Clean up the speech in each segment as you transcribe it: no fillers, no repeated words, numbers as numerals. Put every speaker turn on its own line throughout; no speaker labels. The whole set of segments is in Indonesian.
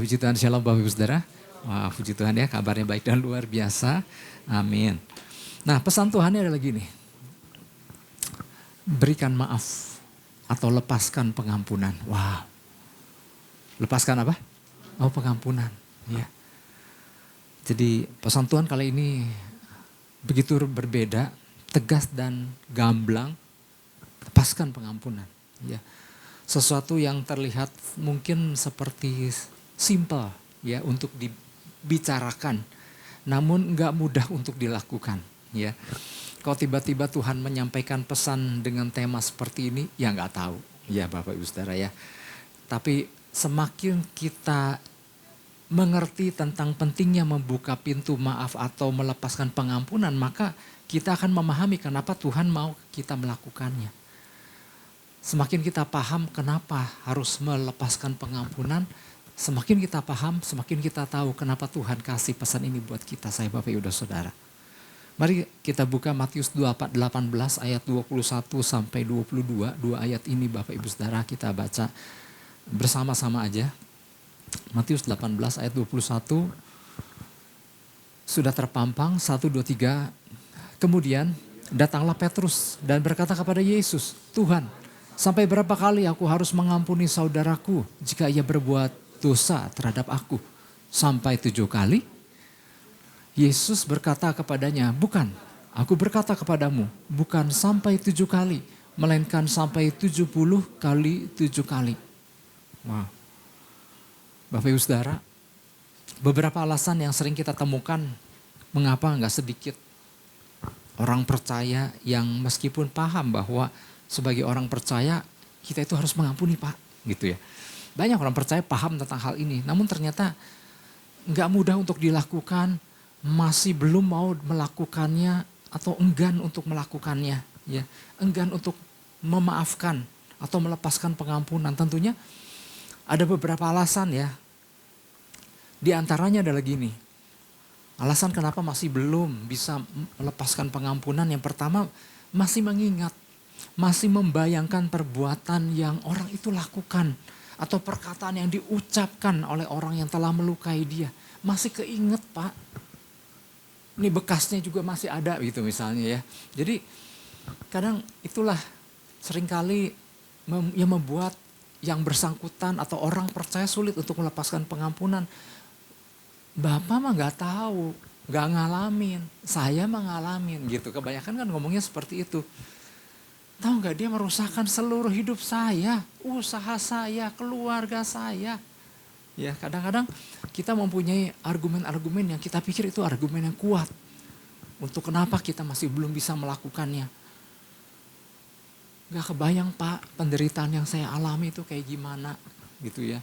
Puji Tuhan, shalom Bapak Ibu Saudara. Wah, puji Tuhan ya, kabarnya baik dan luar biasa. Amin. Nah, pesan Tuhannya adalah gini. Berikan maaf atau lepaskan pengampunan. Wow. Lepaskan apa? Oh, pengampunan. Ya. Jadi pesan Tuhan kali ini begitu berbeda, tegas dan gamblang. Lepaskan pengampunan. Ya. Sesuatu yang terlihat mungkin seperti simple ya untuk dibicarakan, namun nggak mudah untuk dilakukan. Ya, kalau tiba-tiba Tuhan menyampaikan pesan dengan tema seperti ini, ya nggak tahu, ya Bapak Ibu Saudara ya. Tapi semakin kita mengerti tentang pentingnya membuka pintu maaf atau melepaskan pengampunan, maka kita akan memahami kenapa Tuhan mau kita melakukannya. Semakin kita paham kenapa harus melepaskan pengampunan, semakin kita paham, semakin kita tahu kenapa Tuhan kasih pesan ini buat kita, saya Bapak Ibu Saudara. Mari kita buka Matius 18 ayat 21 sampai 22, dua ayat ini Bapak Ibu Saudara kita baca bersama-sama aja. Matius 18 ayat 21 sudah terpampang, 1, 2, 3. Kemudian datanglah Petrus dan berkata kepada Yesus, Tuhan, sampai berapa kali aku harus mengampuni saudaraku jika ia berbuat dosa terhadap aku? Sampai 7 kali? Yesus berkata kepadanya, bukan, aku berkata kepadamu, bukan sampai 7 kali, melainkan sampai 70 kali 7 kali. Wow. Bapak Ibu Saudara, beberapa alasan yang sering kita temukan mengapa enggak sedikit orang percaya yang meskipun paham bahwa sebagai orang percaya, kita itu harus mengampuni Pak, gitu ya. Banyak orang percaya paham tentang hal ini, namun ternyata nggak mudah untuk dilakukan, masih belum mau melakukannya atau enggan untuk melakukannya, ya, enggan untuk memaafkan atau melepaskan pengampunan. Tentunya ada beberapa alasan ya. Di antaranya adalah gini, alasan kenapa masih belum bisa melepaskan pengampunan. Yang pertama, masih mengingat. Masih membayangkan perbuatan yang orang itu lakukan. Atau perkataan yang diucapkan oleh orang yang telah melukai dia. Masih keinget Pak. Ini bekasnya juga masih ada gitu misalnya ya. Jadi kadang itulah seringkali yang membuat yang bersangkutan atau orang percaya sulit untuk melepaskan pengampunan. Bapak mah gak tahu, gak ngalamin. Saya mah ngalamin gitu. Kebanyakan kan ngomongnya seperti itu. Tahu gak dia merusakkan seluruh hidup saya, usaha saya, keluarga saya. Ya kadang-kadang kita mempunyai argumen-argumen yang kita pikir itu argumen yang kuat. Untuk kenapa kita masih belum bisa melakukannya. Gak kebayang Pak penderitaan yang saya alami itu kayak gimana gitu ya.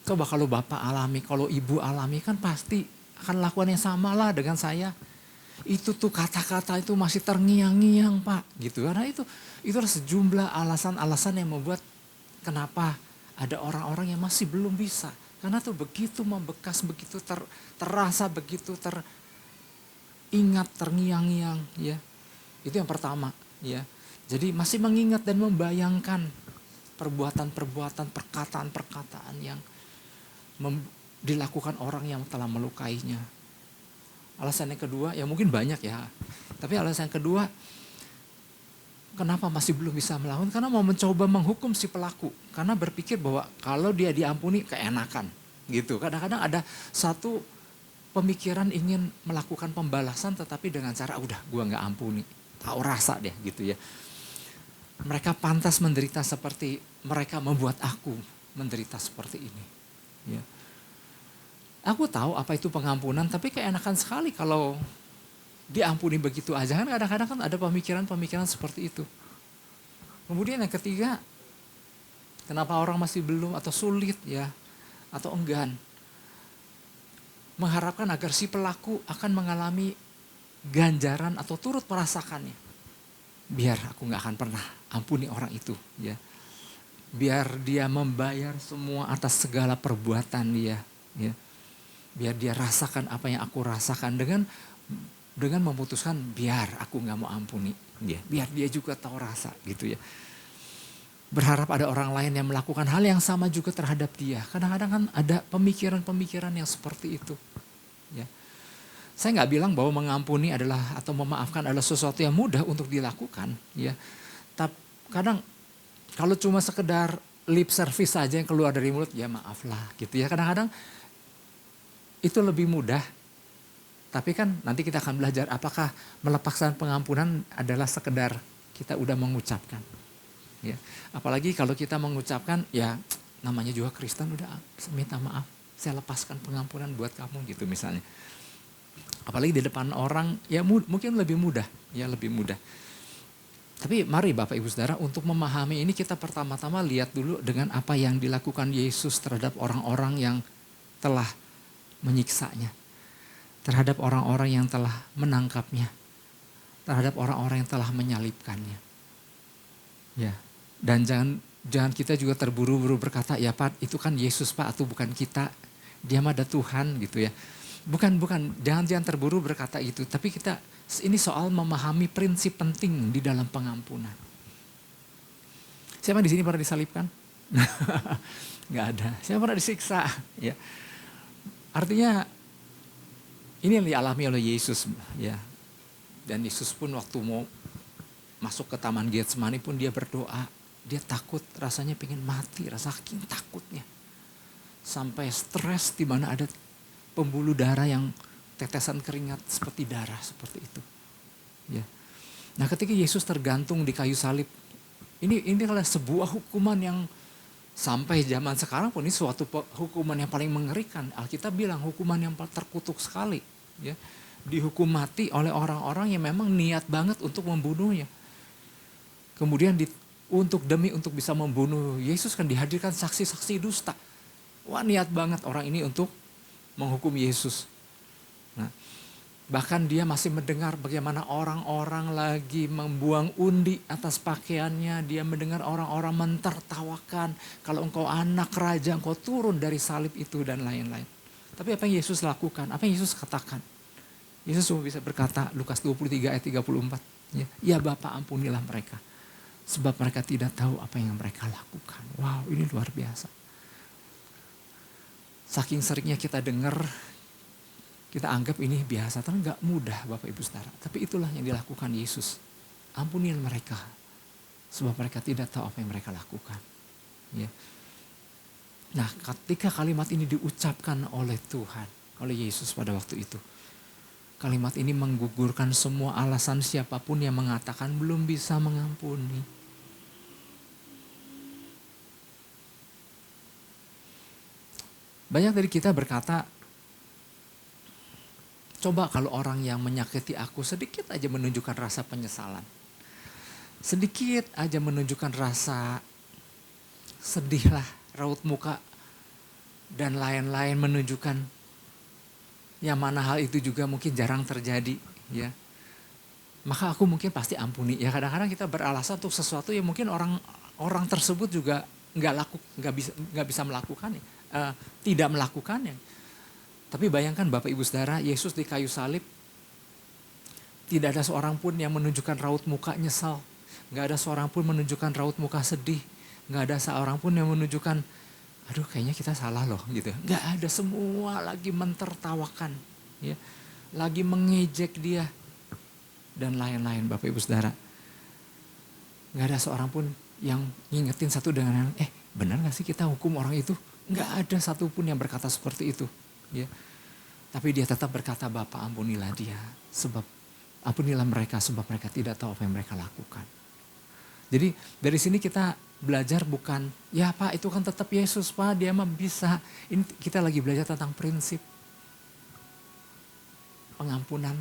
Coba kalau Bapak alami, kalau Ibu alami kan pasti akan lakukan yang sama lah dengan saya. Itu tuh kata-kata itu masih terngiang-ngiang Pak gitu. Karena itu adalah sejumlah alasan-alasan yang membuat kenapa ada orang-orang yang masih belum bisa. Karena tuh begitu membekas, begitu terasa, begitu teringat, terngiang-ngiang ya. Itu yang pertama ya. Jadi masih mengingat dan membayangkan perbuatan-perbuatan, perkataan-perkataan yang dilakukan orang yang telah melukainya. Alasan yang kedua, ya mungkin banyak ya. Tapi alasan yang kedua, kenapa masih belum bisa melawan? Karena mau mencoba menghukum si pelaku. Karena berpikir bahwa kalau dia diampuni keenakan gitu. Kadang-kadang ada satu pemikiran ingin melakukan pembalasan tetapi dengan cara udah gua gak ampuni. Tahu rasa deh gitu ya. Mereka pantas menderita seperti mereka membuat aku menderita seperti ini. Ya. Aku tahu apa itu pengampunan, tapi keenakan sekali kalau diampuni begitu aja. Kan kadang-kadang kan ada pemikiran-pemikiran seperti itu. Kemudian yang ketiga, kenapa orang masih belum atau sulit ya, atau enggan. Mengharapkan agar si pelaku akan mengalami ganjaran atau turut merasakannya. Biar aku gak akan pernah ampuni orang itu ya. Biar dia membayar semua atas segala perbuatan dia ya. Biar dia rasakan apa yang aku rasakan dengan memutuskan biar aku gak mau ampuni dia. Biar dia juga tahu rasa gitu ya. berharap ada orang lain yang melakukan hal yang sama juga terhadap dia. Kadang-kadang kan ada pemikiran-pemikiran yang seperti itu. Ya. Saya nggak bilang bahwa mengampuni adalah atau memaafkan adalah sesuatu yang mudah untuk dilakukan. Ya. Tapi kadang kalau cuma sekedar lip service saja yang keluar dari mulut, ya maaflah gitu ya. Kadang-kadang itu lebih mudah. Tapi kan nanti kita akan belajar apakah melepaskan pengampunan adalah sekedar kita udah mengucapkan. Ya. Apalagi kalau kita mengucapkan, ya namanya juga Kristen, udah minta maaf, saya lepaskan pengampunan buat kamu gitu misalnya. Apalagi di depan orang, ya mungkin lebih mudah, ya lebih mudah. Tapi mari Bapak Ibu Saudara, untuk memahami ini kita pertama-tama lihat dulu dengan apa yang dilakukan Yesus terhadap orang-orang yang telah menyiksanya. Terhadap orang-orang yang telah menangkapnya. Terhadap orang-orang yang telah menyalibkannya. Ya. Dan jangan kita juga terburu-buru berkata, ya Pak itu kan Yesus Pak atau bukan kita. Dia mah ada Tuhan gitu ya. Bukan, jangan terburu berkata itu. Tapi ini soal memahami prinsip penting di dalam pengampunan. Siapa di sini pernah disalibkan? Nggak ada. Siapa pernah disiksa? Ya. Artinya ini yang dialami oleh Yesus. Ya. Dan Yesus pun waktu mau masuk ke Taman Getsemani pun dia berdoa. Dia takut, rasanya pengen mati, rasa saking takutnya. Sampai stres di mana ada pembuluh darah yang tetesan keringat seperti darah seperti itu. Ya. Nah ketika Yesus tergantung di kayu salib, ini adalah sebuah hukuman yang sampai zaman sekarang pun ini suatu hukuman yang paling mengerikan. Alkitab bilang hukuman yang terkutuk sekali. Ya. Dihukum mati oleh orang-orang yang memang niat banget untuk membunuhnya. Kemudian untuk bisa membunuh Yesus kan dihadirkan saksi-saksi dusta. Wah niat banget orang ini untuk menghukum Yesus. Nah, bahkan dia masih mendengar bagaimana orang-orang lagi membuang undi atas pakaiannya. Dia mendengar orang-orang mentertawakan. Kalau engkau anak raja, engkau turun dari salib itu dan lain-lain. Tapi apa yang Yesus lakukan? Apa yang Yesus katakan? Yesus cuma bisa berkata, Lukas 23 ayat 34. Ya Bapa ampunilah mereka. Sebab mereka tidak tahu apa yang mereka lakukan. Wow, ini luar biasa. Saking seringnya kita dengar, kita anggap ini biasa. Tapi gak mudah Bapak Ibu Saudara. Tapi itulah yang dilakukan Yesus. Ampunilah mereka. Sebab mereka tidak tahu apa yang mereka lakukan. Ya. Nah ketika kalimat ini diucapkan oleh Tuhan, oleh Yesus pada waktu itu. Kalimat ini menggugurkan semua alasan siapapun yang mengatakan belum bisa mengampuni. Banyak dari kita berkata, coba kalau orang yang menyakiti aku sedikit aja menunjukkan rasa penyesalan. Sedikit aja menunjukkan rasa sedih lah, raut muka, dan lain-lain menunjukkan. Yang mana hal itu juga mungkin jarang terjadi, ya. Maka aku mungkin pasti ampuni. Ya kadang-kadang kita beralasan untuk sesuatu yang mungkin orang tersebut juga nggak bisa melakukannya, tidak melakukannya. Tapi bayangkan Bapak Ibu Saudara, Yesus di kayu salib, tidak ada seorang pun yang menunjukkan raut muka nyesal, nggak ada seorang pun menunjukkan raut muka sedih, nggak ada seorang pun yang menunjukkan aduh kayaknya kita salah loh gitu. Gak ada, semua lagi mentertawakan. Ya, lagi mengejek dia. Dan lain-lain Bapak Ibu Saudara. Gak ada seorang pun yang ngingetin satu dengan lain. Benar gak sih kita hukum orang itu? Gak ada satupun yang berkata seperti itu. Ya. Tapi dia tetap berkata Bapa ampunilah dia. Ampunilah mereka sebab mereka tidak tahu apa yang mereka lakukan. Jadi dari sini kita belajar bukan, ya Pak itu kan tetap Yesus Pak, dia mah bisa. Ini kita lagi belajar tentang prinsip pengampunan.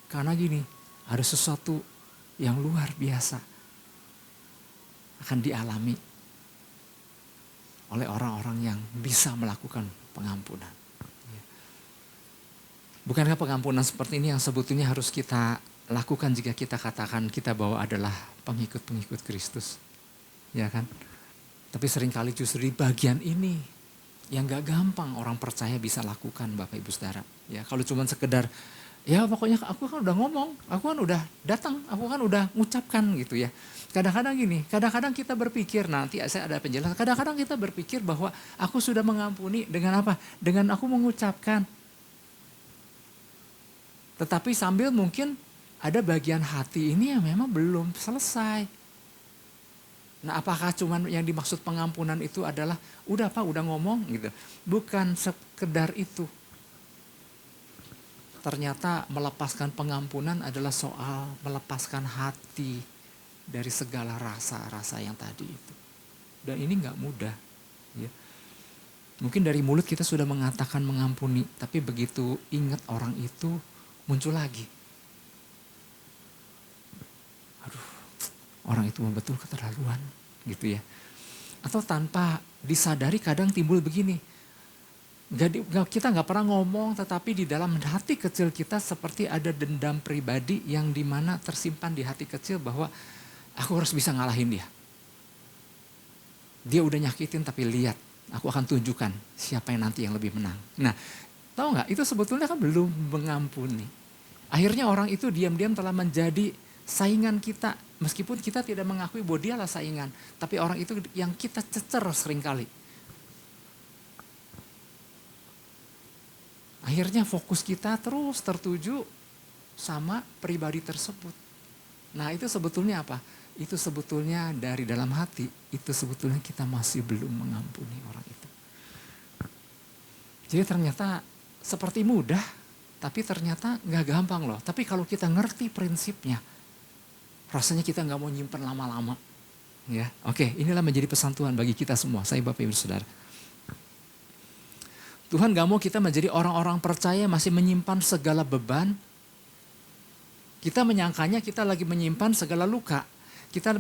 Karena gini, ada sesuatu yang luar biasa akan dialami oleh orang-orang yang bisa melakukan pengampunan. Bukankah pengampunan seperti ini yang sebetulnya harus kita lakukan jika kita katakan kita bahwa adalah pengikut-pengikut Kristus. Ya kan? Tapi seringkali justru di bagian ini yang gak gampang orang percaya bisa lakukan Bapak Ibu Saudara. Ya, kalau cuma sekedar Ya pokoknya aku kan udah ngomong, aku kan udah datang, aku kan udah ngucapkan gitu ya. Kadang-kadang gini, kadang-kadang kita berpikir, nanti saya ada penjelasan, kadang-kadang kita berpikir bahwa aku sudah mengampuni dengan apa? Dengan aku mengucapkan. Tetapi sambil mungkin ada bagian hati ini yang memang belum selesai. Nah apakah cuman yang dimaksud pengampunan itu adalah, udah Pak udah ngomong gitu. Bukan sekedar itu. Ternyata melepaskan pengampunan adalah soal melepaskan hati dari segala rasa-rasa yang tadi itu. Dan ini gak mudah. Ya. Mungkin dari mulut kita sudah mengatakan mengampuni, tapi begitu ingat orang itu muncul lagi. Aduh, orang itu betul keterlaluan gitu ya. Atau tanpa disadari kadang timbul begini. Kita nggak pernah ngomong, tetapi di dalam hati kecil kita seperti ada dendam pribadi yang dimana tersimpan di hati kecil bahwa aku harus bisa ngalahin dia. Dia udah nyakitin tapi lihat, aku akan tunjukkan siapa yang nanti yang lebih menang. Nah, tahu nggak? Itu sebetulnya kan belum mengampuni. Akhirnya orang itu diam-diam telah menjadi saingan kita, meskipun kita tidak mengakui bahwa dialah saingan, tapi orang itu yang kita cecer seringkali. Akhirnya fokus kita terus tertuju sama pribadi tersebut. Nah itu sebetulnya apa? Itu sebetulnya dari dalam hati, itu sebetulnya kita masih belum mengampuni orang itu. Jadi ternyata seperti mudah, tapi ternyata gak gampang loh. Tapi kalau kita ngerti prinsipnya, rasanya kita gak mau nyimpen lama-lama. Ya, oke, inilah menjadi pesan Tuhan bagi kita semua, saya Bapak Ibu Saudara. Tuhan gak mau kita menjadi orang-orang percaya masih menyimpan segala beban. Kita menyangkanya kita lagi menyimpan segala luka. Kita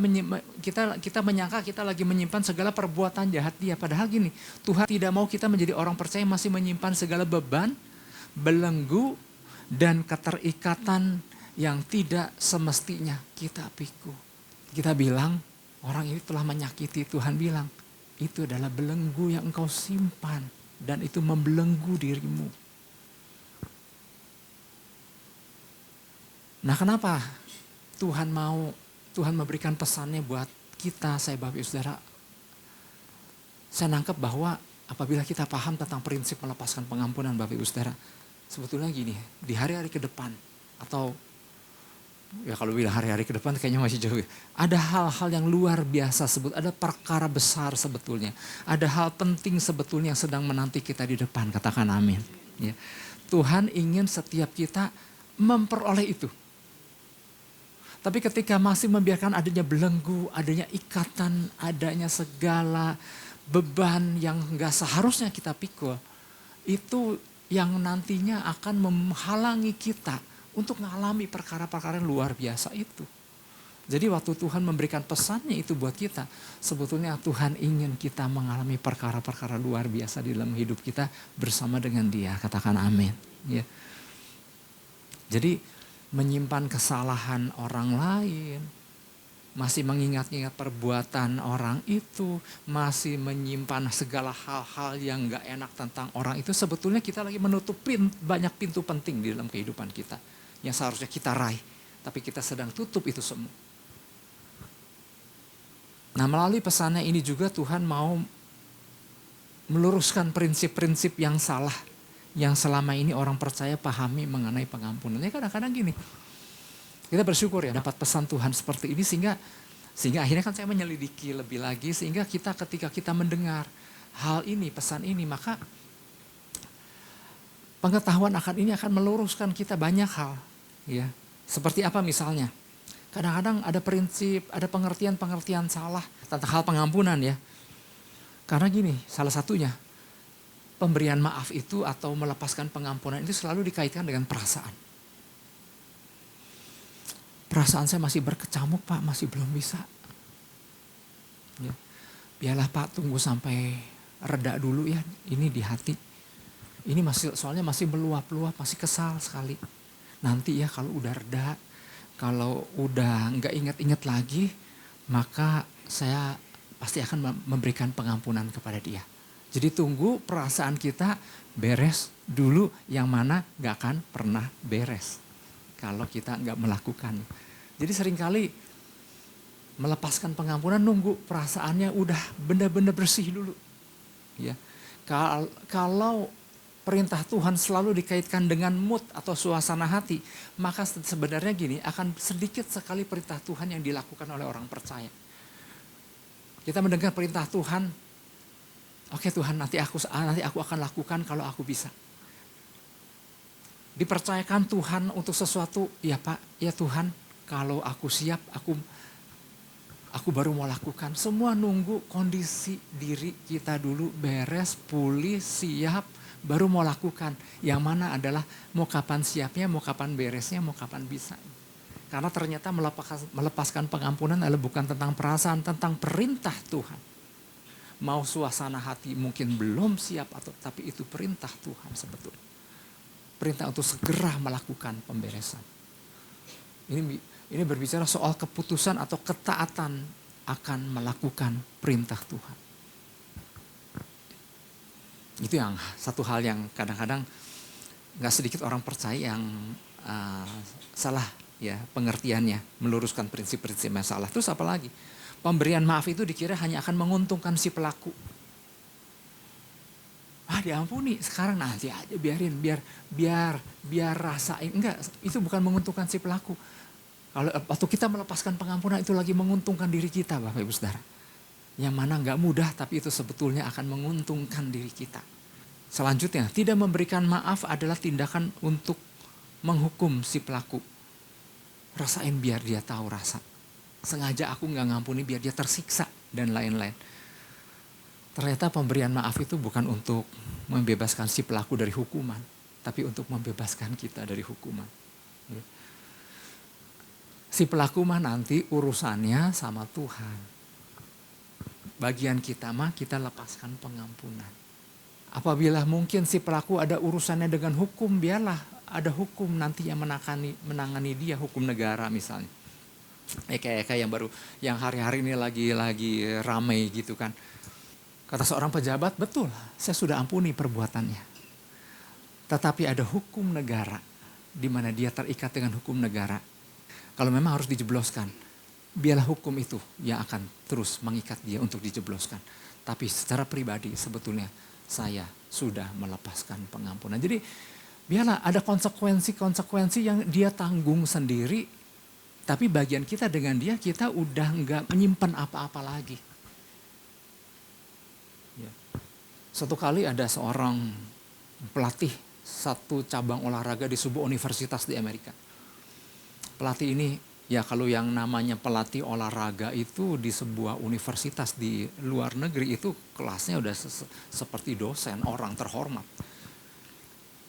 menyangka kita lagi menyimpan segala perbuatan jahat dia. Padahal gini, Tuhan tidak mau kita menjadi orang percaya masih menyimpan segala beban, belenggu, dan keterikatan yang tidak semestinya kita pikul. Kita bilang, orang ini telah menyakiti, Tuhan bilang, itu adalah belenggu yang engkau simpan. Dan itu membelenggu dirimu. Nah kenapa Tuhan memberikan pesannya buat kita, saya Bapak Ibu Saudara. Saya nangkep bahwa apabila kita paham tentang prinsip melepaskan pengampunan Bapak Ibu Saudara. Sebetulnya gini, di hari-hari ke depan atau ya kalau bilang hari-hari ke depan kayaknya masih jauh. Ada hal-hal yang luar biasa ada perkara besar sebetulnya. Ada hal penting sebetulnya yang sedang menanti kita di depan, katakan amin. Ya. Tuhan ingin setiap kita memperoleh itu. Tapi ketika masih membiarkan adanya belenggu, adanya ikatan, adanya segala beban yang gak seharusnya kita pikul, itu yang nantinya akan menghalangi kita untuk mengalami perkara-perkara yang luar biasa itu. Jadi waktu Tuhan memberikan pesannya itu buat kita, sebetulnya Tuhan ingin kita mengalami perkara-perkara luar biasa di dalam hidup kita bersama dengan Dia. Katakan amin. Ya. Jadi menyimpan kesalahan orang lain, masih mengingat-ingat perbuatan orang itu, masih menyimpan segala hal-hal yang gak enak tentang orang itu, sebetulnya kita lagi menutup banyak pintu penting di dalam kehidupan kita. Yang seharusnya kita raih, tapi kita sedang tutup itu semua. Nah melalui pesannya ini juga Tuhan mau meluruskan prinsip-prinsip yang salah, yang selama ini orang percaya pahami mengenai pengampunan. Ya kadang-kadang gini, kita bersyukur ya dapat pesan Tuhan seperti ini sehingga akhirnya kan saya menyelidiki lebih lagi, sehingga ketika kita mendengar hal ini, pesan ini, maka pengetahuan akan ini akan meluruskan kita banyak hal. Ya, seperti apa misalnya? Kadang-kadang ada prinsip, ada pengertian-pengertian salah tentang hal pengampunan ya. Karena gini, salah satunya pemberian maaf itu atau melepaskan pengampunan itu selalu dikaitkan dengan perasaan. Perasaan saya masih berkecamuk Pak, masih belum bisa. Ya. Biarlah Pak tunggu sampai reda dulu ya, ini di hati. Ini soalnya masih meluap-luap, masih kesal sekali. Nanti ya kalau udah reda, kalau udah nggak ingat-ingat lagi, maka saya pasti akan memberikan pengampunan kepada dia. Jadi tunggu perasaan kita beres, dulu yang mana gak akan pernah beres kalau kita gak melakukan. Jadi seringkali melepaskan pengampunan nunggu perasaannya udah benar-benar bersih dulu. Ya. Kalau perintah Tuhan selalu dikaitkan dengan mood atau suasana hati, maka sebenarnya gini, akan sedikit sekali perintah Tuhan yang dilakukan oleh orang percaya. Kita mendengar perintah Tuhan, oke Tuhan nanti aku akan lakukan kalau aku bisa. Dipercayakan Tuhan untuk sesuatu, ya Pak, ya Tuhan, kalau aku siap, aku baru mau lakukan. Semua nunggu kondisi diri kita dulu beres, pulih, siap, baru mau lakukan. Yang mana adalah mau kapan siapnya, mau kapan beresnya, mau kapan bisa. Karena ternyata melepaskan pengampunan adalah bukan tentang perasaan, tentang perintah Tuhan. Mau suasana hati mungkin belum siap, tapi itu perintah Tuhan sebetulnya. Perintah untuk segera melakukan pemberesan. Ini berbicara soal keputusan atau ketaatan akan melakukan perintah Tuhan. Itu yang satu hal yang kadang-kadang gak sedikit orang percaya yang salah ya pengertiannya, meluruskan prinsip-prinsip yang salah. Terus apa lagi? Pemberian maaf itu dikira hanya akan menguntungkan si pelaku. Diampuni sekarang nanti aja biarin biar rasain. Enggak, itu bukan menguntungkan si pelaku. Kalau waktu kita melepaskan pengampunan itu lagi menguntungkan diri kita, Bapak Ibu Saudara. Yang mana enggak mudah tapi itu sebetulnya akan menguntungkan diri kita. Selanjutnya, tidak memberikan maaf adalah tindakan untuk menghukum si pelaku. Rasain biar dia tahu rasa. Sengaja aku enggak ngampuni biar dia tersiksa dan lain-lain. Ternyata pemberian maaf itu bukan untuk membebaskan si pelaku dari hukuman, tapi untuk membebaskan kita dari hukuman. Si pelaku mah nanti urusannya sama Tuhan. Bagian kita mah kita lepaskan pengampunan. Apabila mungkin si pelaku ada urusannya dengan hukum, biarlah ada hukum nanti yang menangani dia, hukum negara misalnya. Kayak yang hari-hari ini lagi ramai gitu kan. Kata seorang pejabat, betul, saya sudah ampuni perbuatannya. Tetapi ada hukum negara, di mana dia terikat dengan hukum negara. Kalau memang harus dijebloskan, biarlah hukum itu yang akan terus mengikat dia untuk dijebloskan. Tapi secara pribadi sebetulnya saya sudah melepaskan pengampunan. Jadi biarlah ada konsekuensi-konsekuensi yang dia tanggung sendiri. Tapi bagian kita dengan dia, kita udah nggak menyimpan apa-apa lagi. Suatu kali ada seorang pelatih satu cabang olahraga di sebuah universitas di Amerika. Pelatih ini, ya kalau yang namanya pelatih olahraga itu di sebuah universitas di luar negeri itu kelasnya udah seperti dosen, orang terhormat.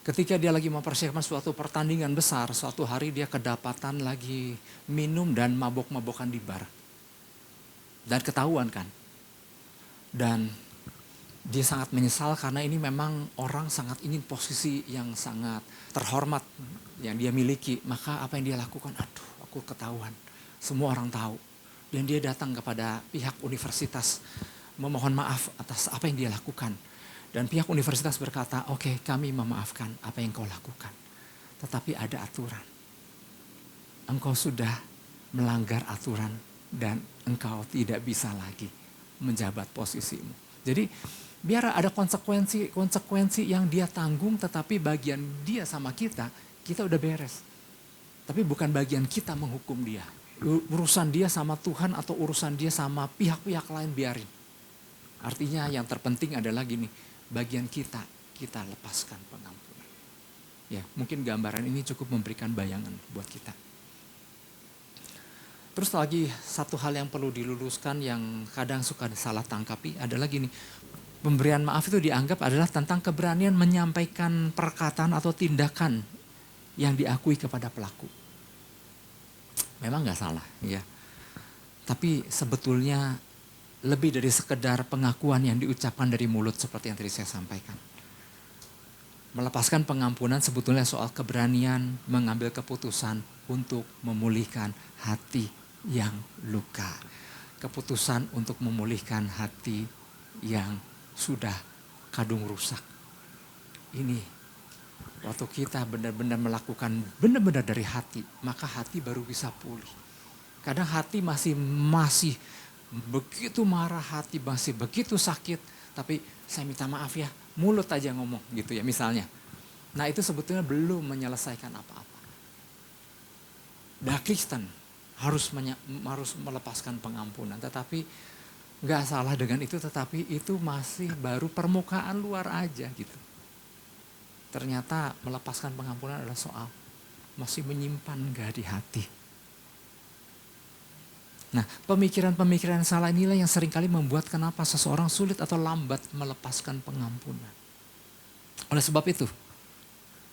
Ketika dia lagi mempersiapkan suatu pertandingan besar, suatu hari dia kedapatan lagi minum dan mabok-mabokan di bar. Dan ketahuan kan. Dan dia sangat menyesal karena ini memang orang sangat ingin posisi yang sangat terhormat yang dia miliki. Maka apa yang dia lakukan? Aduh, aku ketahuan. Semua orang tahu. Dan dia datang kepada pihak universitas memohon maaf atas apa yang dia lakukan. Dan pihak universitas berkata, oke, kami memaafkan apa yang kau lakukan. Tetapi ada aturan. Engkau sudah melanggar aturan dan engkau tidak bisa lagi menjabat posisimu. Jadi biar ada konsekuensi yang dia tanggung, tetapi bagian dia sama kita udah beres. Tapi bukan bagian kita menghukum dia. Urusan dia sama Tuhan atau urusan dia sama pihak-pihak lain biarin. Artinya yang terpenting adalah gini, bagian kita lepaskan pengampunan. Ya, mungkin gambaran ini cukup memberikan bayangan buat kita. Terus lagi satu hal yang perlu diluruskan yang kadang suka salah tangkapi adalah gini. Pemberian maaf itu dianggap adalah tentang keberanian menyampaikan perkataan atau tindakan yang diakui kepada pelaku. Memang gak salah ya. Tapi sebetulnya lebih dari sekedar pengakuan yang diucapkan dari mulut seperti yang tadi saya sampaikan. Melepaskan pengampunan sebetulnya soal keberanian mengambil keputusan untuk memulihkan hati yang luka. Keputusan untuk memulihkan hati yang sudah kadung rusak. Ini Waktu kita benar-benar melakukan benar-benar dari hati, maka hati baru bisa pulih. Kadang hati masih begitu marah, hati masih begitu sakit, tapi saya minta maaf ya, mulut aja ngomong gitu ya misalnya. Nah itu sebetulnya belum menyelesaikan apa-apa. Nah Kristen harus melepaskan pengampunan, tetapi nggak salah dengan itu, tetapi itu masih baru permukaan luar aja gitu. Ternyata melepaskan pengampunan adalah soal masih menyimpan nggak di hati. Nah, pemikiran-pemikiran salah inilah yang seringkali membuat kenapa seseorang sulit atau lambat melepaskan pengampunan. Oleh sebab itu,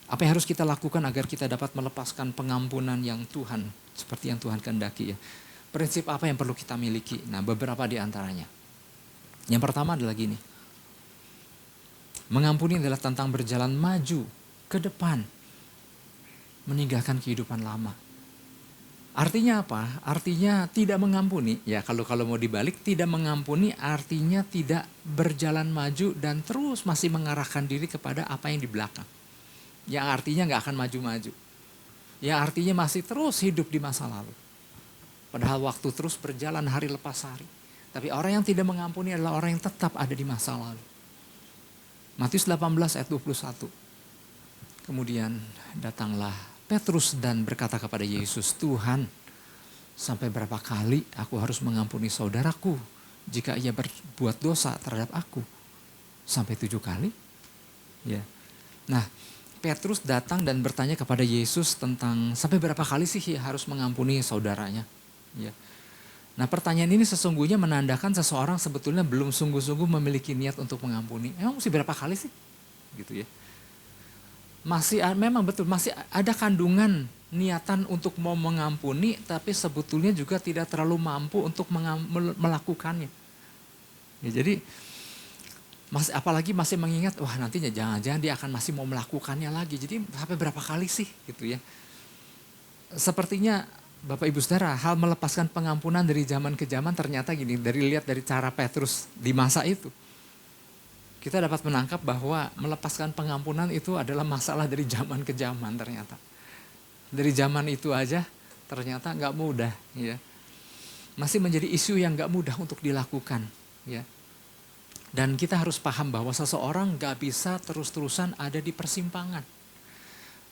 apa yang harus kita lakukan agar kita dapat melepaskan pengampunan yang Tuhan, seperti yang Tuhan kehendaki ya. Prinsip apa yang perlu kita miliki? Nah, beberapa di antaranya. Yang pertama adalah gini. Mengampuni adalah tentang berjalan maju ke depan, meninggalkan kehidupan lama. Artinya apa? Artinya tidak mengampuni. Ya kalau mau dibalik, tidak mengampuni artinya tidak berjalan maju dan terus masih mengarahkan diri kepada apa yang di belakang. Yang artinya nggak akan maju-maju. Yang artinya masih terus hidup di masa lalu. Padahal waktu terus berjalan hari lepas hari. Tapi orang yang tidak mengampuni adalah orang yang tetap ada di masa lalu. Matius 18 ayat 21. Kemudian datanglah Petrus dan berkata kepada Yesus, Tuhan, sampai berapa kali aku harus mengampuni saudaraku jika ia berbuat dosa terhadap aku? Sampai 7 kali? Ya. Nah, Petrus datang dan bertanya kepada Yesus tentang sampai berapa kali sih harus mengampuni saudaranya? Ya. Nah, pertanyaan ini sesungguhnya menandakan seseorang sebetulnya belum sungguh-sungguh memiliki niat untuk mengampuni. Emang mesti berapa kali sih? Gitu ya. Memang betul, masih ada kandungan niatan untuk mau mengampuni, tapi sebetulnya juga tidak terlalu mampu untuk melakukannya. Ya, jadi apalagi masih mengingat, wah nantinya jangan-jangan dia akan masih mau melakukannya lagi. Jadi sampai berapa kali sih gitu ya. Sepertinya Bapak Ibu Saudara, hal melepaskan pengampunan dari zaman ke zaman ternyata gini, lihat dari cara Petrus di masa itu. Kita dapat menangkap bahwa melepaskan pengampunan itu adalah masalah dari zaman ke zaman ternyata. Dari zaman itu aja ternyata nggak mudah ya. Masih menjadi isu yang nggak mudah untuk dilakukan ya. Dan kita harus paham bahwa seseorang nggak bisa terus-terusan ada di persimpangan.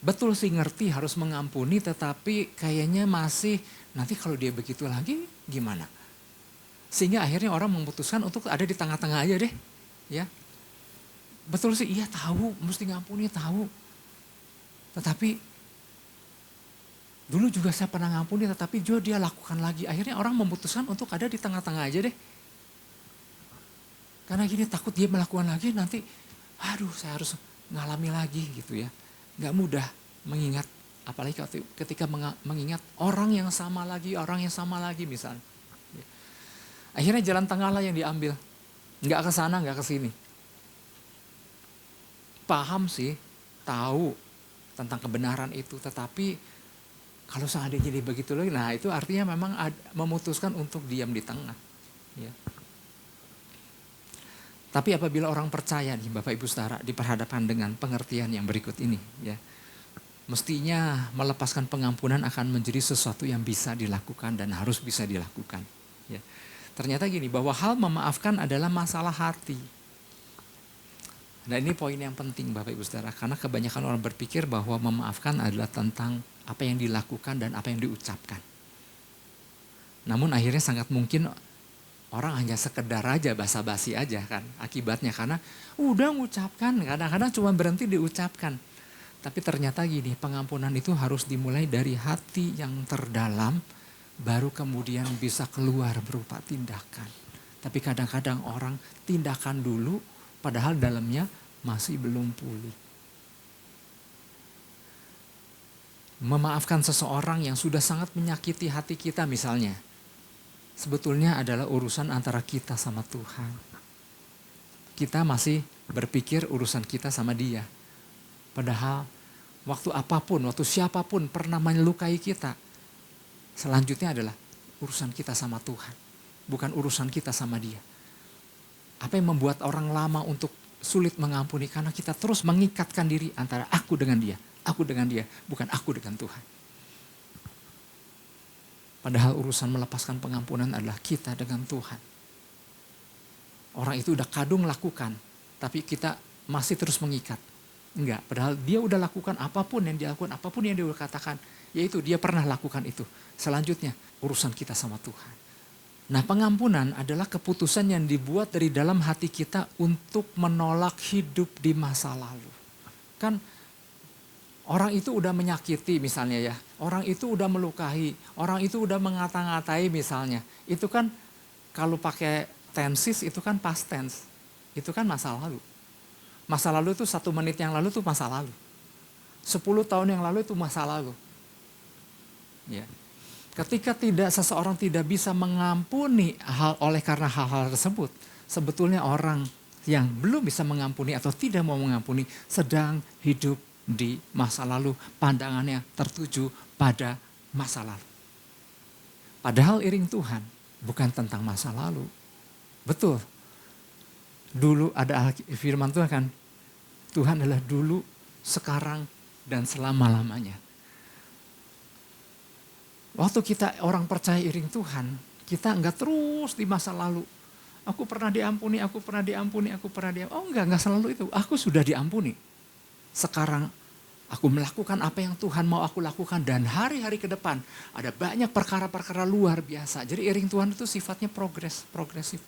Betul sih ngerti harus mengampuni, tetapi kayaknya masih nanti kalau dia begitu lagi gimana? Sehingga akhirnya orang memutuskan untuk ada di tengah-tengah aja deh ya. Betul sih, iya tahu, mesti ngampuni tahu. Tetapi dulu juga saya pernah ngampuni, tetapi juga dia lakukan lagi. Akhirnya orang memutuskan untuk ada di tengah-tengah aja deh. Karena gini takut dia melakukan lagi nanti, aduh saya harus ngalami lagi gitu ya. Gak mudah mengingat, apalagi ketika mengingat orang yang sama lagi misalnya. Akhirnya jalan tengah lah yang diambil. Gak ke sana, gak ke sini. Paham sih, tahu tentang kebenaran itu, tetapi kalau seandainya jadi begitu lagi, nah itu artinya memang memutuskan untuk diam di tengah. Ya. Tapi apabila orang percaya nih Bapak Ibu Saudara diperhadapkan dengan pengertian yang berikut ini, ya, mestinya melepaskan pengampunan akan menjadi sesuatu yang bisa dilakukan dan harus bisa dilakukan. Ya. Ternyata gini, bahwa hal memaafkan adalah masalah hati. Nah ini poin yang penting Bapak Ibu Saudara, karena kebanyakan orang berpikir bahwa memaafkan adalah tentang apa yang dilakukan dan apa yang diucapkan. Namun akhirnya sangat mungkin orang hanya sekedar aja basa-basi aja kan akibatnya, karena udah mengucapkan, kadang-kadang cuma berhenti diucapkan. Tapi ternyata gini, pengampunan itu harus dimulai dari hati yang terdalam, baru kemudian bisa keluar berupa tindakan. Tapi kadang-kadang orang tindakan dulu, padahal dalamnya masih belum pulih. Memaafkan seseorang yang sudah sangat menyakiti hati kita misalnya, sebetulnya adalah urusan antara kita sama Tuhan. Kita masih berpikir urusan kita sama dia. Padahal waktu apapun, waktu siapapun pernah melukai kita, selanjutnya adalah urusan kita sama Tuhan. Bukan urusan kita sama dia. Apa yang membuat orang lama untuk sulit mengampuni karena kita terus mengikatkan diri antara aku dengan dia, bukan aku dengan Tuhan. Padahal urusan melepaskan pengampunan adalah kita dengan Tuhan. Orang itu udah kadung lakukan, tapi kita masih terus mengikat. Enggak, padahal dia udah lakukan apapun yang dia lakukan, apapun yang dia udah katakan, yaitu dia pernah lakukan itu. Selanjutnya urusan kita sama Tuhan. Nah, pengampunan adalah keputusan yang dibuat dari dalam hati kita untuk menolak hidup di masa lalu. Kan orang itu udah menyakiti misalnya ya, orang itu udah melukai, orang itu udah mengata-ngatai misalnya. Itu kan kalau pakai tenses itu kan past tense, itu kan masa lalu. Masa lalu itu 1 menit yang lalu itu masa lalu. 10 tahun yang lalu itu masa lalu. Ya. Ketika seseorang tidak bisa mengampuni oleh karena hal-hal tersebut, sebetulnya orang yang belum bisa mengampuni atau tidak mau mengampuni sedang hidup di masa lalu, pandangannya tertuju pada masa lalu. Padahal iring Tuhan bukan tentang masa lalu. Betul. Dulu ada firman Tuhan kan, Tuhan adalah dulu, sekarang, dan selama-lamanya. Waktu kita orang percaya iring Tuhan, kita enggak terus di masa lalu. Aku pernah diampuni. Oh enggak selalu itu. Aku sudah diampuni. Sekarang aku melakukan apa yang Tuhan mau aku lakukan dan hari-hari ke depan ada banyak perkara-perkara luar biasa. Jadi iring Tuhan itu sifatnya progresif.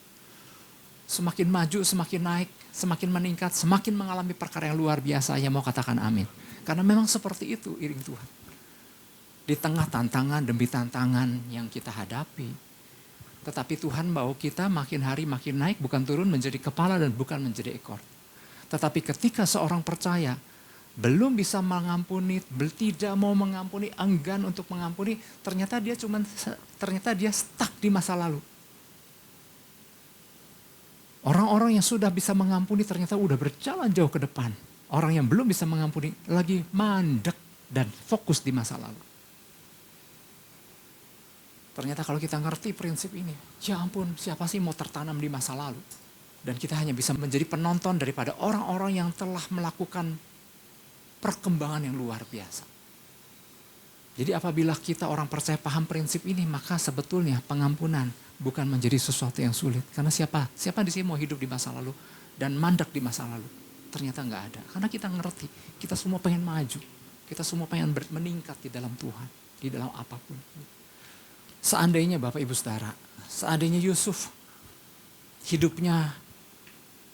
Semakin maju, semakin naik, semakin meningkat, semakin mengalami perkara yang luar biasa. Yang mau katakan amin. Karena memang seperti itu iring Tuhan. Di tengah tantangan demi tantangan yang kita hadapi. Tetapi Tuhan mau kita makin hari makin naik, bukan turun menjadi kepala dan bukan menjadi ekor. Tetapi ketika seorang percaya belum bisa mengampuni, tidak mau mengampuni, enggan untuk mengampuni, ternyata dia stuck di masa lalu. Orang-orang yang sudah bisa mengampuni ternyata udah berjalan jauh ke depan. Orang yang belum bisa mengampuni lagi mandek dan fokus di masa lalu. Ternyata kalau kita ngerti prinsip ini, ya ampun, siapa sih mau tertanam di masa lalu? Dan kita hanya bisa menjadi penonton daripada orang-orang yang telah melakukan perkembangan yang luar biasa. Jadi apabila kita orang percaya paham prinsip ini, maka sebetulnya pengampunan bukan menjadi sesuatu yang sulit. Karena siapa di sini mau hidup di masa lalu dan mandek di masa lalu? Ternyata nggak ada. Karena kita ngerti, kita semua pengen maju. Kita semua pengen meningkat di dalam Tuhan, di dalam apapun. Seandainya Bapak Ibu Saudara, seandainya Yusuf hidupnya,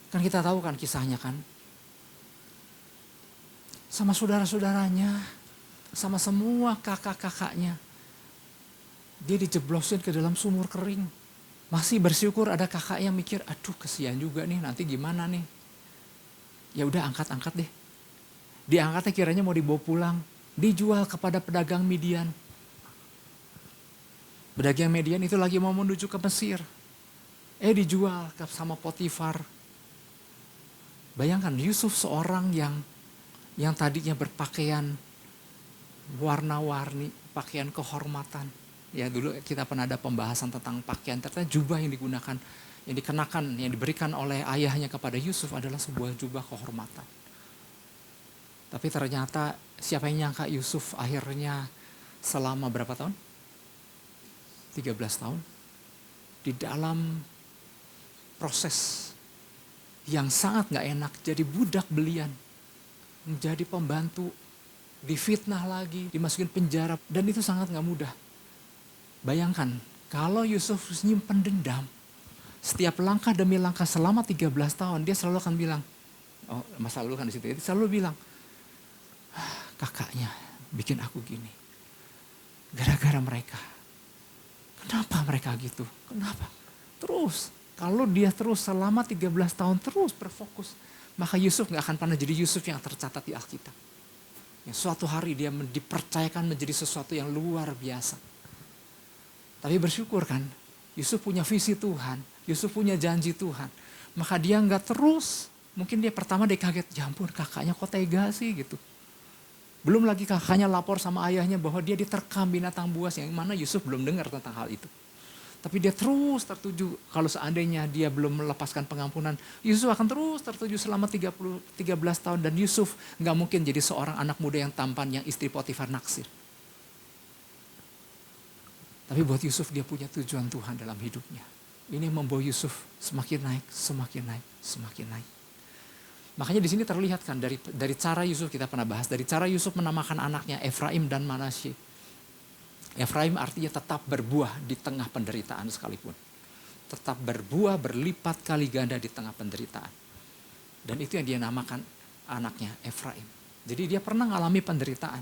kan kita tahu kan kisahnya kan. Sama saudara-saudaranya, sama semua kakak-kakaknya. Dia dijeblosin ke dalam sumur kering. Masih bersyukur ada kakak yang mikir, aduh kesian juga nih, nanti gimana nih. Ya udah angkat deh. Diangkatnya kiranya mau dibawa pulang, dijual kepada pedagang Midian. Pedagang Midian itu lagi mau menuju ke Mesir. Dijual sama Potifar. Bayangkan Yusuf seorang yang tadinya berpakaian warna-warni, pakaian kehormatan. Ya dulu kita pernah ada pembahasan tentang pakaian, ternyata jubah yang digunakan, yang dikenakan, yang diberikan oleh ayahnya kepada Yusuf adalah sebuah jubah kehormatan. Tapi ternyata siapa yang nyangka Yusuf akhirnya selama berapa tahun? 13 tahun. Di dalam proses yang sangat gak enak, jadi budak belian. Menjadi pembantu, difitnah lagi, dimasukin penjara. Dan itu sangat gak mudah. Bayangkan, kalau Yusuf nyimpen dendam, setiap langkah demi langkah selama 13 tahun, dia selalu akan bilang, masa lalu kan di situ, dia selalu bilang, kakaknya bikin aku gini. Gara-gara mereka. Kenapa mereka gitu? Kenapa? Terus, kalau dia terus selama 13 tahun terus berfokus, maka Yusuf gak akan pernah jadi Yusuf yang tercatat di Alkitab. Yang suatu hari dia dipercayakan menjadi sesuatu yang luar biasa. Tapi bersyukur kan, Yusuf punya visi Tuhan, Yusuf punya janji Tuhan. Maka dia gak terus, mungkin dia pertama dia kaget, ya ampun kakaknya kok tega sih gitu. Belum lagi kakaknya lapor sama ayahnya bahwa dia diterkam binatang buas, yang mana Yusuf belum dengar tentang hal itu. Tapi dia terus tertuju, kalau seandainya dia belum melepaskan pengampunan, Yusuf akan terus tertuju selama 13 tahun. Dan Yusuf gak mungkin jadi seorang anak muda yang tampan, yang istri Potifar naksir. Tapi buat Yusuf dia punya tujuan Tuhan dalam hidupnya. Ini membawa Yusuf semakin naik, semakin naik, semakin naik. Makanya di sini terlihat kan dari cara Yusuf, kita pernah bahas, dari cara Yusuf menamakan anaknya Efraim dan Manasye. Efraim artinya tetap berbuah di tengah penderitaan sekalipun. Tetap berbuah berlipat kali ganda di tengah penderitaan. Dan itu yang dia namakan anaknya Efraim. Jadi dia pernah mengalami penderitaan.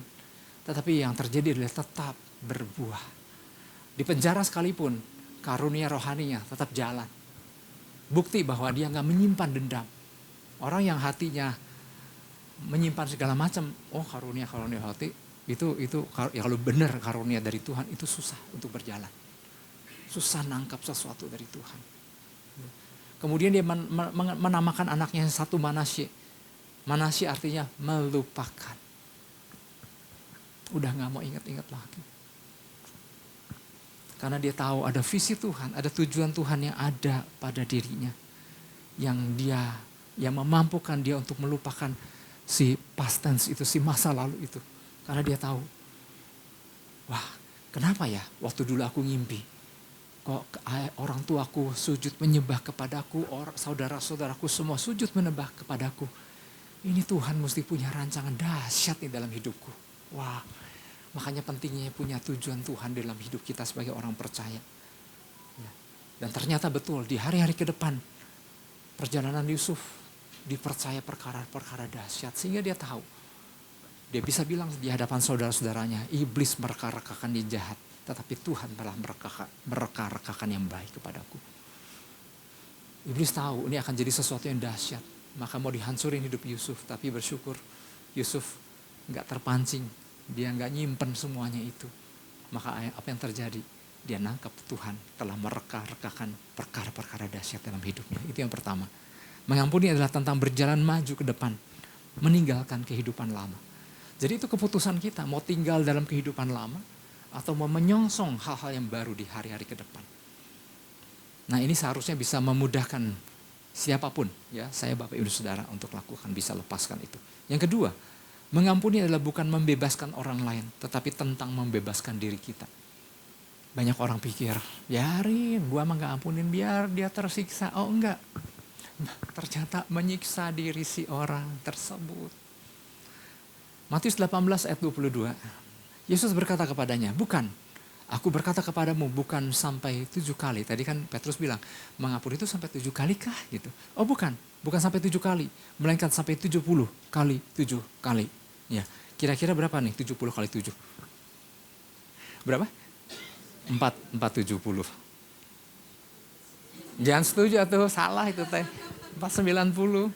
Tetapi yang terjadi adalah tetap berbuah. Di penjara sekalipun karunia rohaninya tetap jalan. Bukti bahwa dia gak menyimpan dendam. Orang yang hatinya menyimpan segala macam, karunia hati. Itu ya kalau benar karunia dari Tuhan itu susah untuk berjalan. Susah nangkap sesuatu dari Tuhan. Kemudian dia menamakan anaknya yang satu Manasye. Manasye artinya melupakan. Udah gak mau ingat-ingat lagi. Karena dia tahu ada visi Tuhan, ada tujuan Tuhan yang ada pada dirinya. Yang memampukan dia untuk melupakan si past tense itu, si masa lalu itu. Karena dia tahu, wah kenapa ya waktu dulu aku ngimpi, kok orang tuaku sujud menyembah kepadaku, saudara-saudaraku semua sujud menyembah kepadaku. Ini Tuhan mesti punya rancangan dahsyat di dalam hidupku. Wah, makanya pentingnya punya tujuan Tuhan dalam hidup kita sebagai orang percaya. Dan ternyata betul di hari-hari ke depan, perjalanan Yusuf dipercaya perkara-perkara dahsyat sehingga dia tahu. Dia bisa bilang di hadapan saudara-saudaranya, iblis mereka-rekakan dia jahat. Tetapi Tuhan telah mereka-rekakan yang baik kepadaku. Iblis tahu ini akan jadi sesuatu yang dahsyat. Maka mau dihancurin hidup Yusuf. Tapi bersyukur Yusuf gak terpancing. Dia gak nyimpen semuanya itu. Maka apa yang terjadi? Dia nangkap Tuhan telah mereka-rekakan perkara-perkara dahsyat dalam hidupnya. Itu yang pertama. Mengampuni adalah tentang berjalan maju ke depan. Meninggalkan kehidupan lama. Jadi itu keputusan kita, mau tinggal dalam kehidupan lama atau mau menyongsong hal-hal yang baru di hari-hari ke depan. Nah ini seharusnya bisa memudahkan siapapun, ya saya Bapak Ibu Saudara untuk lakukan, bisa lepaskan itu. Yang kedua, mengampuni adalah bukan membebaskan orang lain, tetapi tentang membebaskan diri kita. Banyak orang pikir, biarin gua mah gak ampunin biar dia tersiksa. Oh enggak, ternyata menyiksa diri si orang tersebut. Matius 18 ayat 22. Yesus berkata kepadanya, bukan. Aku berkata kepadamu bukan sampai 7 kali. Tadi kan Petrus bilang, mengampuni itu sampai 7 kali kah? Gitu. Oh bukan sampai 7 kali. Melainkan sampai 70 kali 7 kali. Ya, kira-kira berapa nih 70 kali 7? Berapa? 470. Jangan setuju atau salah itu teh. 490.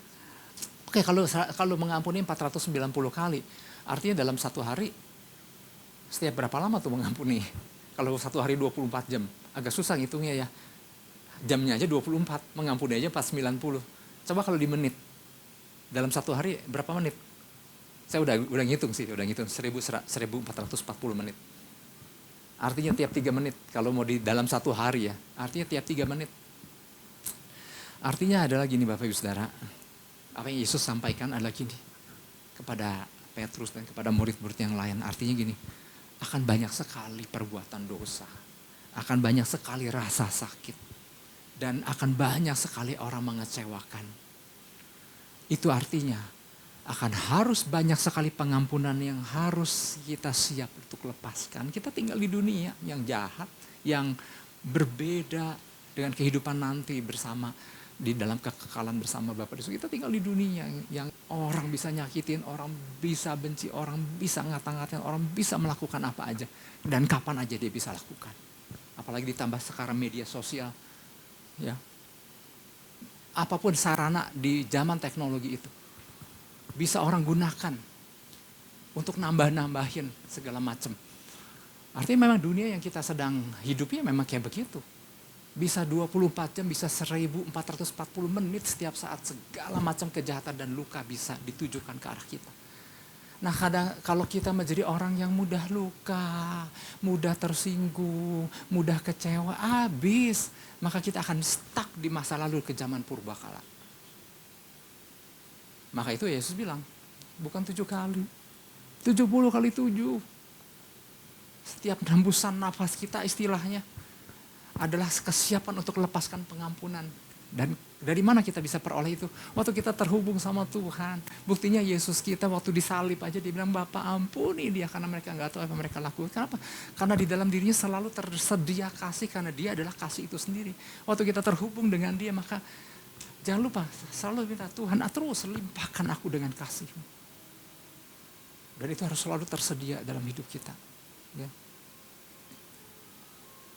Oke, kalau mengampuni 490 kali, artinya dalam satu hari, setiap berapa lama tuh mengampuni? Kalau satu hari 24 jam, agak susah ngitungnya ya. Jamnya aja 24, mengampuni aja 490. Coba kalau di menit, dalam satu hari berapa menit? Saya udah ngitung sih, 1440 menit. Artinya tiap 3 menit, kalau mau di dalam satu hari ya, artinya tiap 3 menit. Artinya adalah gini Bapak Ibu Saudara, apa yang Yesus sampaikan adalah gini kepada Petrus dan kepada murid-murid yang lain. Artinya gini, akan banyak sekali perbuatan dosa, akan banyak sekali rasa sakit, dan akan banyak sekali orang mengecewakan. Itu artinya akan harus banyak sekali pengampunan yang harus kita siap untuk lepaskan. Kita tinggal di dunia yang jahat, yang berbeda dengan kehidupan nanti bersama di dalam kekekalan bersama Bapa di surga. Kita tinggal di dunia yang orang bisa nyakitin, orang bisa benci, orang bisa ngata-ngatain, orang bisa melakukan apa aja dan kapan aja dia bisa lakukan. Apalagi ditambah sekarang media sosial, ya. Apapun sarana di zaman teknologi itu bisa orang gunakan untuk nambah-nambahin segala macam. Artinya memang dunia yang kita sedang hidupnya memang kayak begitu. Bisa 24 jam, bisa 1440 menit setiap saat segala macam kejahatan dan luka bisa ditujukan ke arah kita. Nah kadang kalau kita menjadi orang yang mudah luka, mudah tersinggung, mudah kecewa, habis. Maka kita akan stuck di masa lalu ke zaman purbakala. Maka itu Yesus bilang, bukan 7 kali, 70 kali 7. Setiap hembusan nafas kita istilahnya adalah kesiapan untuk lepaskan pengampunan. Dan dari mana kita bisa peroleh itu? Waktu kita terhubung sama Tuhan. Buktinya Yesus kita waktu disalib aja dia bilang, Bapa ampuni dia karena mereka nggak tahu apa mereka lakukan. Kenapa? Karena di dalam dirinya selalu tersedia kasih karena dia adalah kasih itu sendiri. Waktu kita terhubung dengan dia maka jangan lupa selalu minta Tuhan terus limpahkan aku dengan kasih-Mu. Dan itu harus selalu tersedia dalam hidup kita. Ya.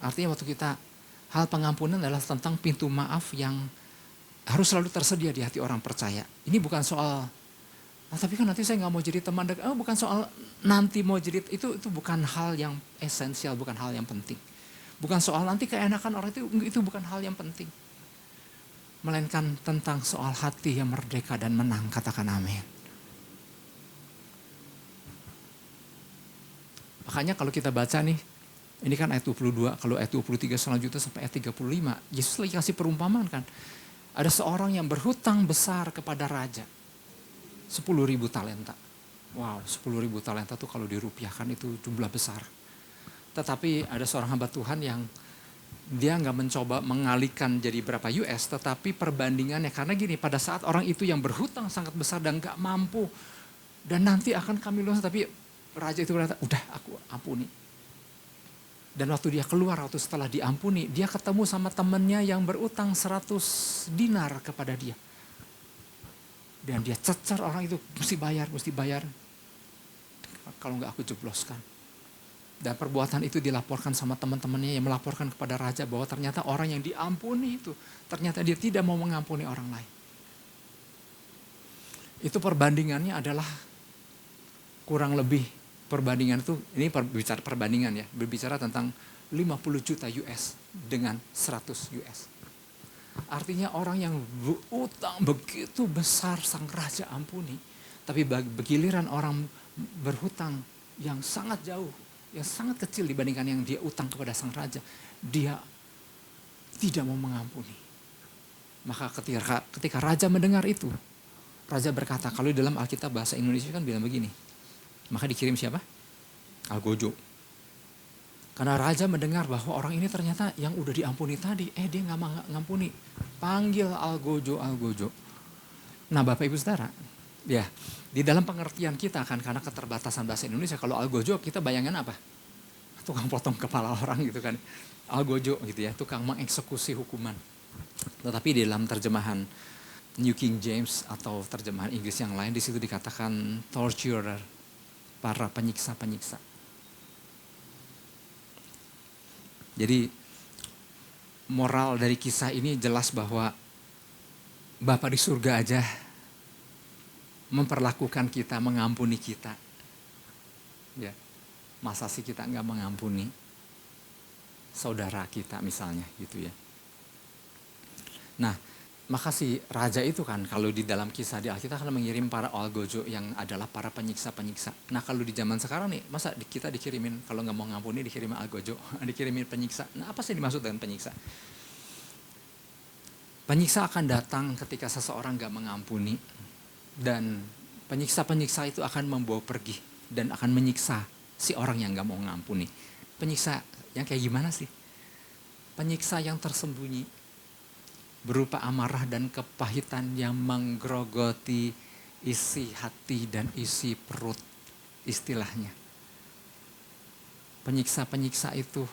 Artinya waktu kita hal pengampunan adalah tentang pintu maaf yang harus selalu tersedia di hati orang percaya. Ini bukan soal, tapi kan nanti saya nggak mau jadi teman dekat. Bukan soal nanti mau jadi, itu bukan hal yang esensial, bukan hal yang penting. Bukan soal nanti keenakan orang itu bukan hal yang penting. Melainkan tentang soal hati yang merdeka dan menang, katakan amin. Makanya kalau kita baca nih, ini kan ayat 22, kalau ayat 23 selanjutnya sampai ayat 35, Yesus lagi kasih perumpamaan kan. Ada seorang yang berhutang besar kepada raja, 10.000 talenta. Wow, 10.000 talenta tuh kalau dirupiahkan itu jumlah besar. Tetapi ada seorang hamba Tuhan yang dia nggak mencoba mengalihkan jadi berapa US, tetapi perbandingannya, karena gini, pada saat orang itu yang berhutang sangat besar dan nggak mampu, dan nanti akan kami lunas, tapi raja itu berkata, udah aku ampuni. Dan waktu dia keluar, waktu setelah diampuni, dia ketemu sama temannya yang berutang 100 dinar kepada dia. Dan dia cecar orang itu, mesti bayar. Kalau enggak aku jebloskan. Dan perbuatan itu dilaporkan sama teman-temannya yang melaporkan kepada raja bahwa ternyata orang yang diampuni itu, ternyata dia tidak mau mengampuni orang lain. Itu perbandingannya adalah kurang lebih. Perbandingan itu, ini berbicara perbandingan ya, berbicara tentang 50 juta US dengan 100 US. Artinya orang yang berutang begitu besar sang raja ampuni, tapi begiliran orang berhutang yang sangat jauh, yang sangat kecil dibandingkan yang dia utang kepada sang raja, dia tidak mau mengampuni. Maka ketika raja mendengar itu, raja berkata, kalau di dalam Alkitab bahasa Indonesia kan bilang begini, maka dikirim siapa? Algojo. Karena raja mendengar bahwa orang ini ternyata yang udah diampuni tadi, dia nggak ngampuni. Panggil Algojo. Nah Bapak Ibu Saudara, ya di dalam pengertian kita kan karena keterbatasan bahasa Indonesia, kalau Algojo kita bayangkan apa? Tukang potong kepala orang gitu kan. Algojo gitu ya, tukang mengeksekusi hukuman. Tetapi di dalam terjemahan New King James atau terjemahan Inggris yang lain, di situ dikatakan torturer, para penyiksa-penyiksa. Jadi moral dari kisah ini jelas bahwa Bapa di surga aja memperlakukan kita, mengampuni kita. Ya, masa sih kita nggak mengampuni saudara kita misalnya gitu ya. Nah, maka si raja itu kan kalau di dalam kisah di Alkitab kan mengirim para algojo yang adalah para penyiksa-penyiksa. Nah kalau di zaman sekarang nih, masa kita dikirimin, kalau nggak mau ngampuni dikirimin algojo, dikirimin penyiksa. Nah apa sih dimaksud dengan penyiksa? Penyiksa akan datang ketika seseorang nggak mengampuni. Dan penyiksa-penyiksa itu akan membawa pergi dan akan menyiksa si orang yang nggak mau ngampuni. Penyiksa yang kayak gimana sih? Penyiksa yang tersembunyi, berupa amarah dan kepahitan yang menggerogoti isi hati dan isi perut istilahnya. Penyiksa-penyiksa itu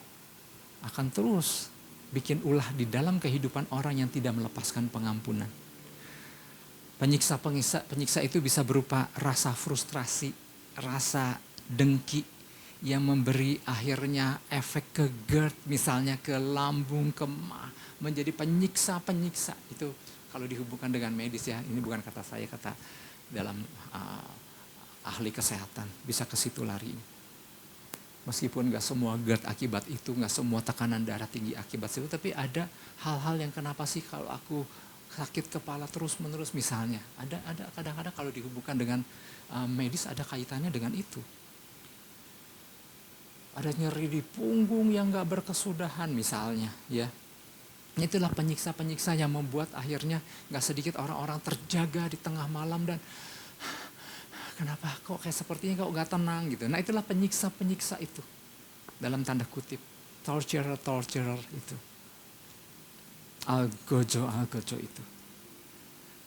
akan terus bikin ulah di dalam kehidupan orang yang tidak melepaskan pengampunan. Penyiksa itu bisa berupa rasa frustrasi, rasa dengki yang memberi akhirnya efek ke GERD, misalnya ke lambung, ke menjadi penyiksa-penyiksa. Itu kalau dihubungkan dengan medis ya, ini bukan kata saya, kata dalam ahli kesehatan, bisa ke situ lari. Meskipun gak semua GERD akibat itu, gak semua tekanan darah tinggi akibat itu, tapi ada hal-hal yang kenapa sih kalau aku sakit kepala terus-menerus misalnya. Ada kadang-kadang kalau dihubungkan dengan medis ada kaitannya dengan itu. Ada nyeri di punggung yang gak berkesudahan misalnya, ya. Itulah penyiksa-penyiksa yang membuat akhirnya gak sedikit orang-orang terjaga di tengah malam dan kenapa kok kayak sepertinya kok gak tenang gitu. Nah itulah penyiksa-penyiksa itu. Dalam tanda kutip, torturer itu. Algojo itu.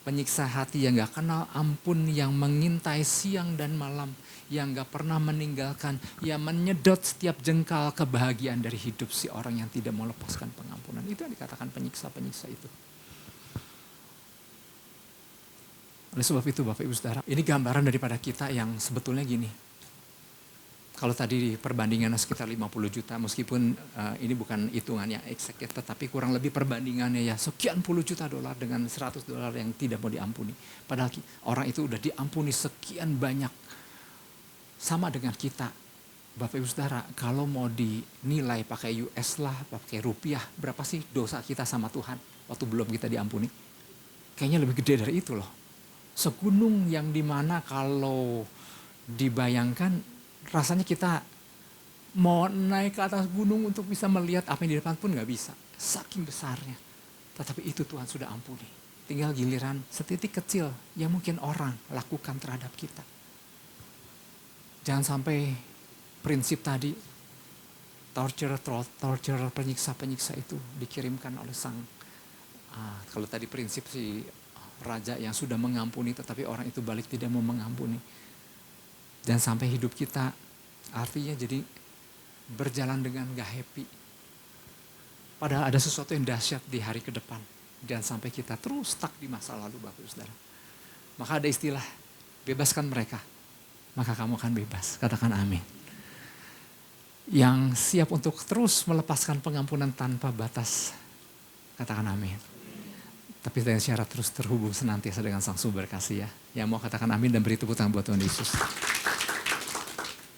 Penyiksa hati yang gak kenal ampun, yang mengintai siang dan malam, yang gak pernah meninggalkan, yang menyedot setiap jengkal kebahagiaan dari hidup si orang yang tidak mau lepaskan pengampunan. Itu yang dikatakan penyiksa-penyiksa itu. Oleh sebab itu Bapak Ibu Saudara, ini gambaran daripada kita yang sebetulnya gini. Kalau tadi di perbandingannya sekitar 50 juta, meskipun ini bukan hitungannya exact, tetapi kurang lebih perbandingannya ya sekian puluh juta dolar dengan $100 yang tidak mau diampuni. Padahal orang itu udah diampuni sekian banyak. Sama dengan kita, Bapak Ibu Saudara, kalau mau dinilai pakai US lah, pakai rupiah, berapa sih dosa kita sama Tuhan waktu belum kita diampuni? Kayaknya lebih gede dari itu loh. Segunung yang dimana kalau dibayangkan, rasanya kita mau naik ke atas gunung untuk bisa melihat apa yang di depan pun gak bisa. Saking besarnya. Tetapi itu Tuhan sudah ampuni. Tinggal giliran setitik kecil yang mungkin orang lakukan terhadap kita. Jangan sampai prinsip tadi, torturer, penyiksa-penyiksa itu dikirimkan oleh kalau tadi prinsip si raja yang sudah mengampuni tetapi orang itu balik tidak mau mengampuni. Dan sampai hidup kita artinya jadi berjalan dengan gak happy. Padahal ada sesuatu yang dahsyat di hari ke depan. Dan sampai kita terus stuck di masa lalu Bapak Saudara. Maka ada istilah, bebaskan mereka. Maka kamu akan bebas. Katakan amin. Yang siap untuk terus melepaskan pengampunan tanpa batas. Katakan amin. Tapi dengan syarat terus terhubung senantiasa dengan Sang Sumber Kasih ya. Yang mau katakan amin dan beri tepuk tangan buat Tuhan Yesus.